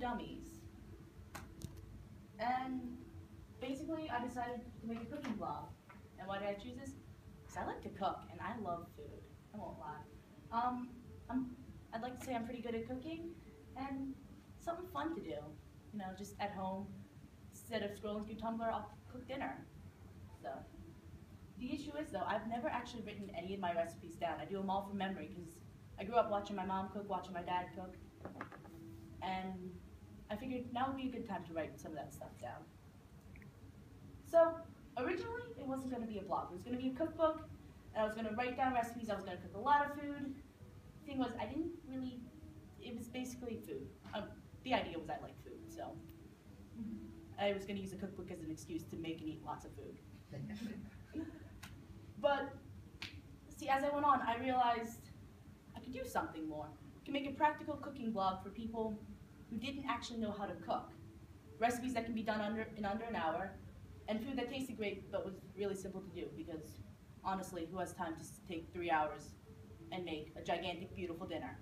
dummies. And basically, I decided to make a cooking blog. And why did I choose this? Because I like to cook, and I love food. I won't lie. I'd like to say I'm pretty good at cooking, and something fun to do. You know, just at home, instead of scrolling through Tumblr, I'll cook dinner. So, the issue is though, I've never actually written any of my recipes down. I do them all from memory, because I grew up watching my mom cook, watching my dad cook, and I figured now would be a good time to write some of that stuff down. So, originally, it wasn't going to be a blog. It was going to be a cookbook, and I was going to write down recipes. I was going to cook a lot of food. The thing was, I didn't really, it was basically food. The idea was I liked food, so I was going to use a cookbook as an excuse to make and eat lots of food. But, see, as I went on, I realized I could do something more. I could make a practical cooking blog for people who didn't actually know how to cook. Recipes that can be done in under an hour, and food that tasted great but was really simple to do, because honestly, who has time to take 3 hours and make a gigantic, beautiful dinner?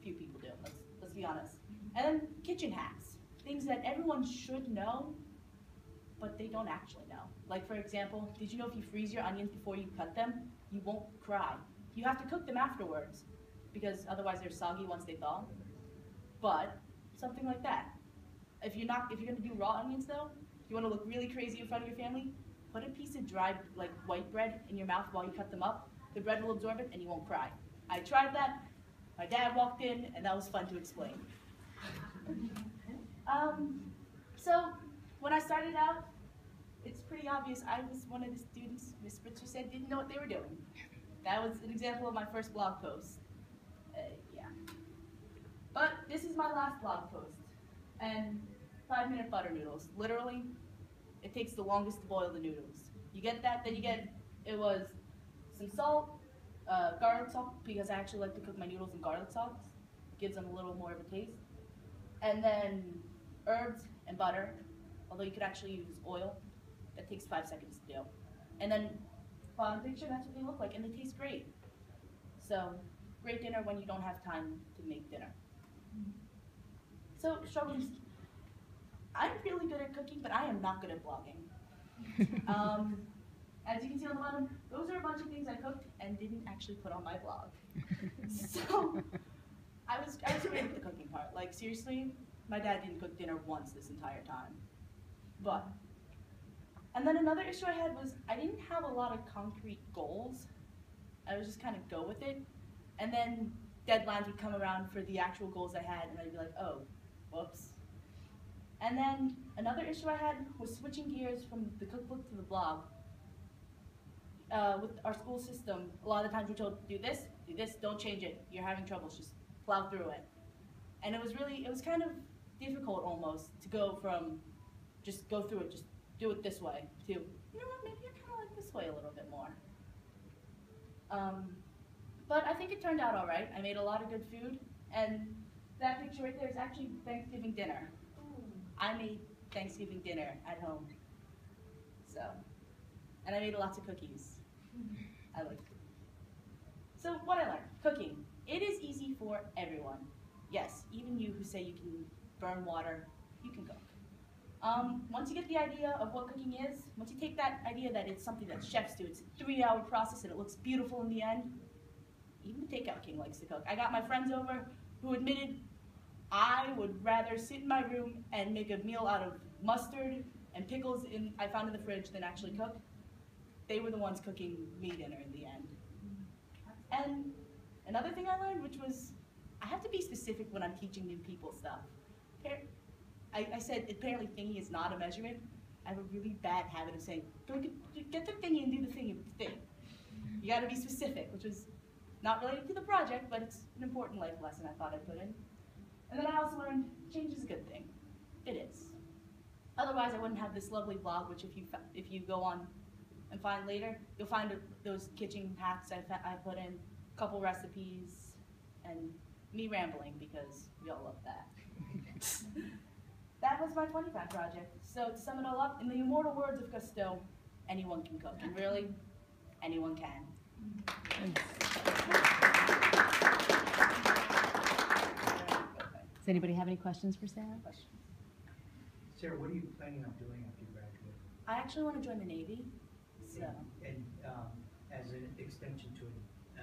Few people do, let's be honest. And then kitchen hacks, things that everyone should know, but they don't actually know. Like, for example, did you know if you freeze your onions before you cut them, you won't cry? You have to cook them afterwards, because otherwise they're soggy once they thaw. But something like that. If you're gonna do raw onions though, you want to look really crazy in front of your family, put a piece of dried, like, white bread in your mouth while you cut them up. The bread will absorb it and you won't cry. I tried that, my dad walked in, and that was fun to explain. So when I started out, it's pretty obvious I was one of the students Miss Spritzer said didn't know what they were doing. That was an example of my first blog post. Yeah. But this is my last blog post. And 5-minute butter noodles. Literally, it takes the longest to boil the noodles. You get that, then you get, it was some salt, garlic salt, because I actually like to cook my noodles in garlic sauce. It gives them a little more of a taste. And then herbs and butter, although you could actually use oil. That takes 5 seconds to do. And then bottom picture, that's what they look like, and they taste great. So, great dinner when you don't have time to make dinner. So, struggles. I'm really good at cooking, but I am not good at blogging. As you can see on the bottom, those are a bunch of things I cooked and didn't actually put on my blog. So, I was great with the cooking part. Like, seriously, my dad didn't cook dinner once this entire time. But, and then another issue I had was I didn't have a lot of concrete goals. I was just kind of go with it. And then deadlines would come around for the actual goals I had, and I'd be like, oh, whoops. And then another issue I had was switching gears from the cookbook to the blog. With our school system, a lot of the times we're told, do this, don't change it. You're having troubles, just plow through it. And it was kind of difficult almost to go from just go through it, just do it this way, to, you know what, maybe I kind of like this way a little bit more. But I think it turned out all right. I made a lot of good food, and that picture right there is actually Thanksgiving dinner. I made Thanksgiving dinner at home. So, and I made lots of cookies. I like food. So what I learned, cooking. It is easy for everyone. Yes, even you who say you can burn water, you can cook. Once you get the idea of what cooking is, once you take that idea that it's something that chefs do, it's a 3-hour process and it looks beautiful in the end, even the takeout king likes to cook. I got my friends over who admitted I would rather sit in my room and make a meal out of mustard and pickles I found in the fridge than actually cook. They were the ones cooking me dinner in the end. And another thing I learned, which was I have to be specific when I'm teaching new people stuff. I said apparently thingy is not a measurement. I have a really bad habit of saying, go get the thingy and do the thingy with the thing. You gotta be specific, which was not related to the project, but it's an important life lesson I thought I'd put in. And then I also learned change is a good thing. It is. Otherwise, I wouldn't have this lovely blog, which if you go on and find later, you'll find those kitchen hacks I put in, a couple recipes, and me rambling because we all love that. That was my 25 project. So to sum it all up, in the immortal words of Cousteau, anyone can cook, and really, anyone can. Does anybody have any questions for Sarah? Questions? Sarah, what are you planning on doing after you graduate? I actually want to join the Navy. So. And as an extension to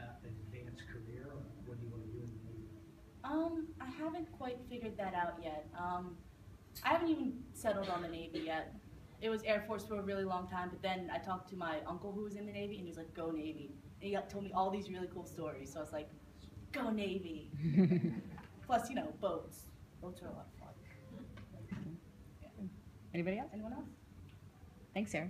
an advanced career, or what do you want to do in the Navy? I haven't quite figured that out yet. I haven't even settled on the Navy yet. It was Air Force for a really long time, but then I talked to my uncle who was in the Navy, and he was like, go Navy. And he told me all these really cool stories, so I was like, go Navy. Plus, you know, boats. Boats are a lot of fun. Yeah. Anybody else? Anyone else? Thanks, Sarah.